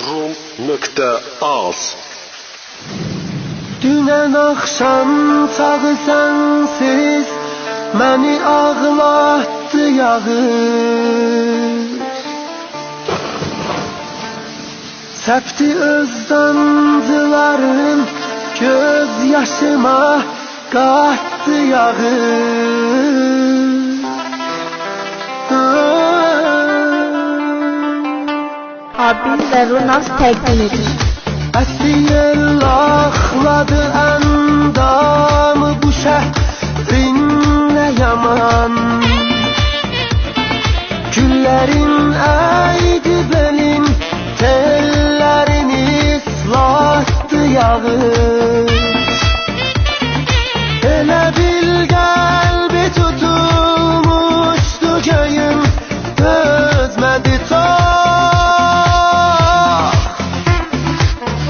Rum.az Dünən axşam çağı sənsiz məni ağlatdı yağır. Səpdi öz damcıların göz yaşıma qatdı yağır. Abim ve Runaz təqdim edir. Əsiyel axladı əndamı bu şəhrin nə yaman. Güllərin əydi belin, tellərini ıslatdı yağır. Elə bil qəlbi tutulmuşdu göyün, dözmədi çox.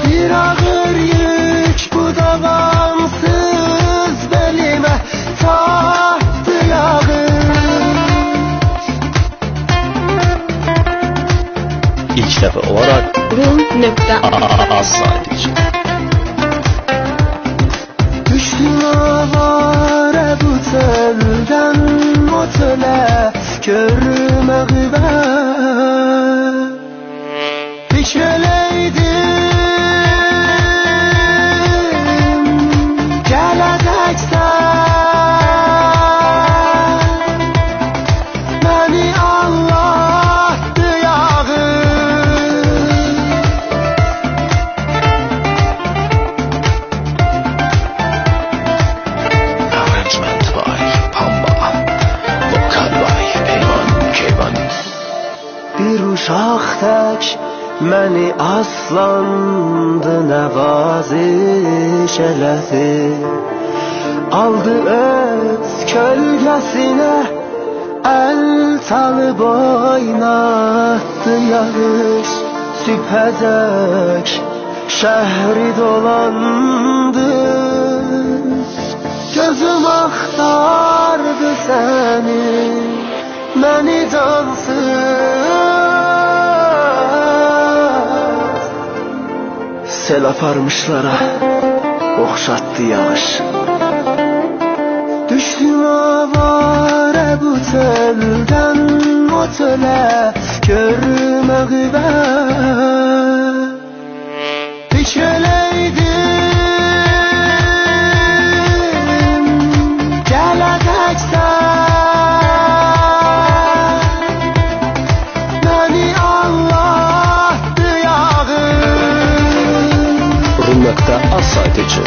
Bir ağır yük bu davamsız belime tahtı yağır. İlk dəfə olaraq Rum.az sadəcə. Düşdüm avare bu teldən o telə görmə qüvvət. Fikr eləydim gələcəksən, məni Allah'dı yağır. Arrangement by Pamba, vokal by Peyman Keyvan. Bir uşaq tək məni aslandı nəvaziş elədi. Aldı öz kölgəsinə əl çalıb oynatdı yarış. Sübhəcək şəhri dolandı, gözüm axtardı səni, məni cansız. Sel aparmışlara oxşatdı yağış. Düşdüm avare bu teldən o telə görmə qüvvət. Fikr eləydim gələcəksən, məni Allah'dı yağır. Rum.az sadəcə.